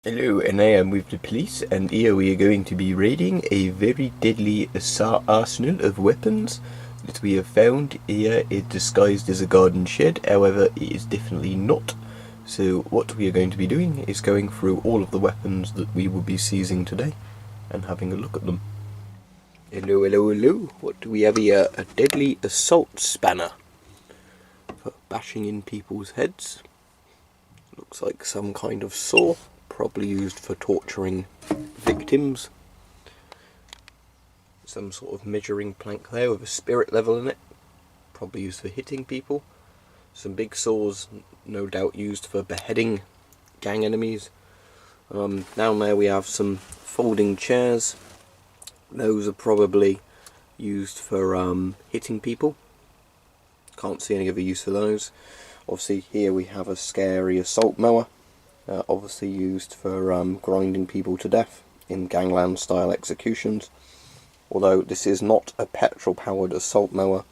Hello, and I am with the police, and here we are going to be raiding a very deadly arsenal of weapons that we have found here. It disguised as a garden shed, however it is definitely not. So what we are going to be doing is going through all of the weapons that we will be seizing today and having a look at them. Hello, hello, hello. What do we have here? A deadly assault spanner for bashing in people's heads. Looks like some kind of saw, probably used for torturing victims. Some sort of measuring plank there with a spirit level in it, probably used for hitting people. Some big saws, no doubt used for beheading gang enemies. Down there we have some folding chairs. Those are probably used for hitting people. Can't see any other use for those. Obviously here we have a scary assault mower, obviously used for grinding people to death in gangland style executions. Although this is not a petrol powered assault mower,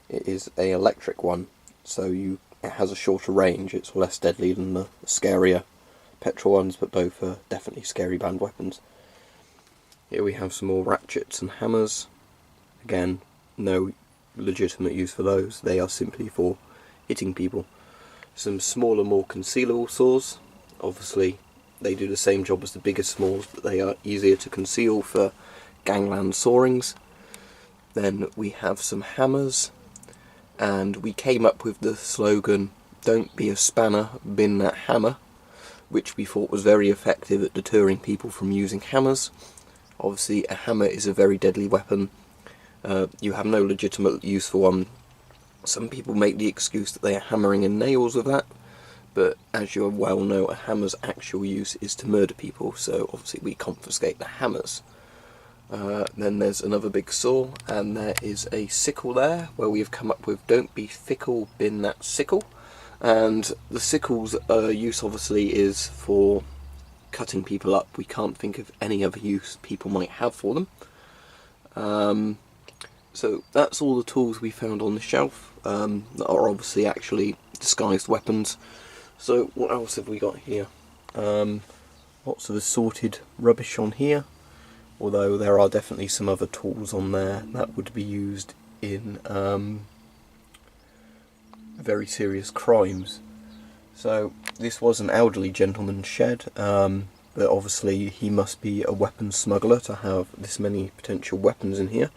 it is an electric one, so it has a shorter range. It's less deadly than the scarier petrol ones, but both are definitely scary band weapons. Here we have some more ratchets and hammers. Again, no legitimate use for those, they are simply for hitting people. Some smaller, more concealable saws. Obviously they do the same job as the bigger saws, but they are easier to conceal for gangland sawings. Then we have some hammers, and we came up with the slogan, "Don't be a spanner, bin that hammer," which we thought was very effective at deterring people from using hammers. Obviously a hammer is a very deadly weapon. You have no legitimate use for one. Some people make the excuse that they are hammering in nails with that, but as you well know, a hammer's actual use is to murder people, so obviously we confiscate the hammers. Then there's another big saw, and there is a sickle there, where we have come up with "Don't be fickle, bin that sickle." And the sickle's use obviously is for cutting people up. We can't think of any other use people might have for them. So that's all the tools we found on the shelf, that are obviously actually disguised weapons. So what else have we got here? Lots of assorted rubbish on here, although there are definitely some other tools on there that would be used in very serious crimes. So this was an elderly gentleman's shed, but obviously he must be a weapons smuggler to have this many potential weapons in here.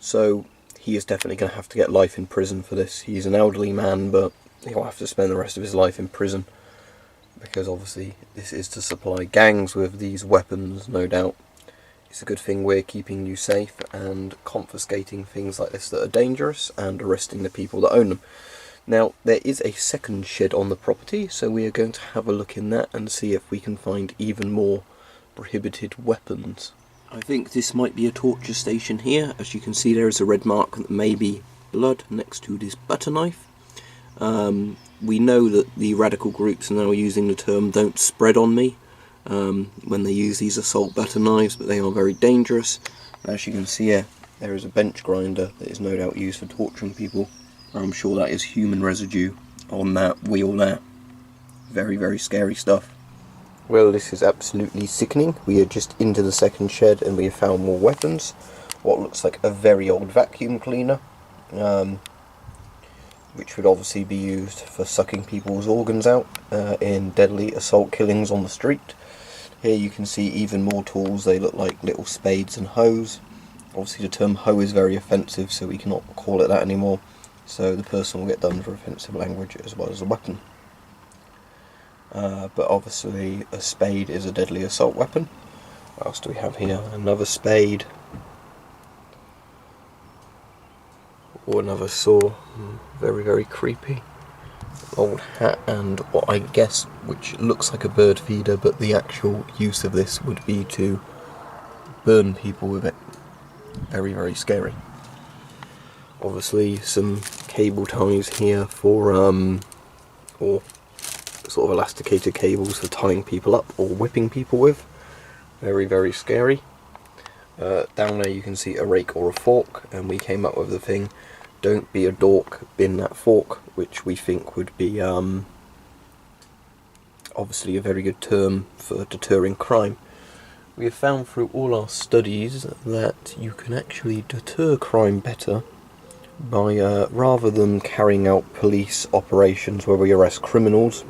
So he is definitely going to have to get life in prison for this. He's an elderly man, but he'll have to spend the rest of his life in prison, because obviously this is to supply gangs with these weapons, no doubt. It's a good thing we're keeping you safe and confiscating things like this that are dangerous and arresting the people that own them. Now, there is a second shed on the property, so we are going to have a look in that and see if we can find even more prohibited weapons. I think this might be a torture station here. As you can see, there is a red mark that may be blood next to this butter knife. We know that the radical groups are now using the term "don't spread on me" when they use these assault butter knives, but they are very dangerous. As you can see here, there is a bench grinder that is no doubt used for torturing people. I'm sure that is human residue on that wheel there. Very, very scary stuff. Well, this is absolutely sickening. We are just into the second shed and we have found more weapons. What looks like a very old vacuum cleaner, which would obviously be used for sucking people's organs out in deadly assault killings on the street. Here you can see even more tools. They look like little spades and hoes. Obviously the term hoe is very offensive, so we cannot call it that anymore. So the person will get done for offensive language as well as a weapon. But obviously a spade is a deadly assault weapon. What else do we have here? Another spade. Or another saw. Very, very creepy. Old hat, and what I guess, which looks like a bird feeder, but the actual use of this would be to burn people with it. Very, very scary. Obviously some cable ties here for, or sort of elasticated cables for tying people up or whipping people with. Very, very scary. Down there you can see a rake or a fork, and we came up with the thing, "Don't be a dork, bin that fork," which we think would be obviously a very good term for deterring crime. We have found through all our studies that you can actually deter crime better by, rather than carrying out police operations where we arrest criminals,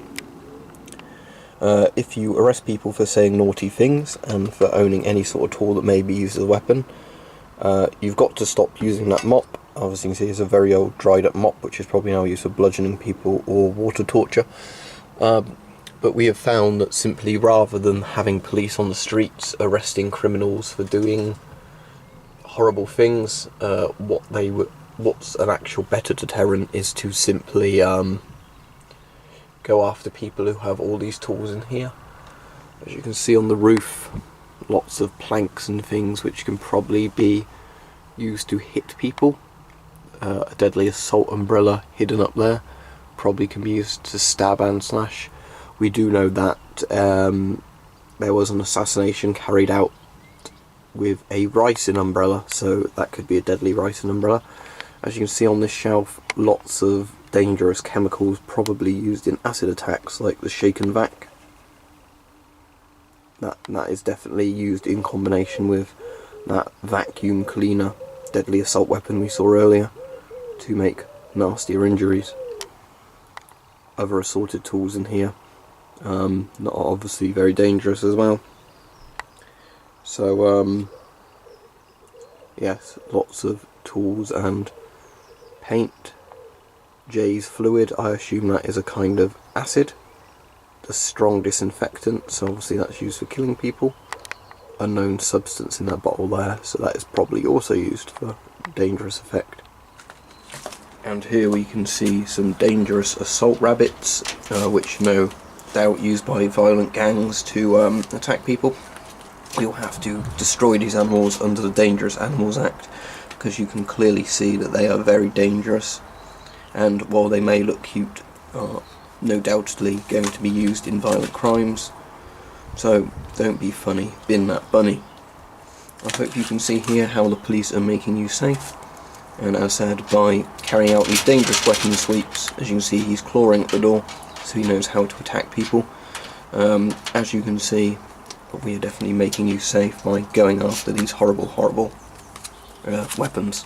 if you arrest people for saying naughty things and for owning any sort of tool that may be used as a weapon, you've got to stop using that mop. Obviously you can see it's a very old dried up mop which is probably now used for bludgeoning people or water torture. But we have found that simply, rather than having police on the streets arresting criminals for doing horrible things, what's an actual better deterrent is to simply go after people who have all these tools in here. As you can see on the roof, lots of planks and things which can probably be used to hit people. A deadly assault umbrella hidden up there probably can be used to stab and slash. We do know that there was an assassination carried out with a ricin umbrella, so that could be a deadly ricin umbrella. As you can see on this shelf, lots of dangerous chemicals probably used in acid attacks, like the shaken vac. That is definitely used in combination with that vacuum cleaner deadly assault weapon we saw earlier to make nastier injuries. Other assorted tools in here, not obviously very dangerous as well. So yes, lots of tools and paint. Jay's fluid, I assume that is a kind of acid, a strong disinfectant, so obviously that's used for killing people. Unknown substance in that bottle there, so that is probably also used for dangerous effect. And here we can see some dangerous assault rabbits, which no doubt used by violent gangs to attack people. We'll have to destroy these animals under the Dangerous Animals Act, because you can clearly see that they are very dangerous, and while they may look cute, are no doubtedly going to be used in violent crimes. So don't be funny, bin that bunny. I hope you can see here how the police are making you safe, and as said, by carrying out these dangerous weapon sweeps. As you can see, he's clawing at the door, so he knows how to attack people. As you can see, we are definitely making you safe by going after these horrible weapons.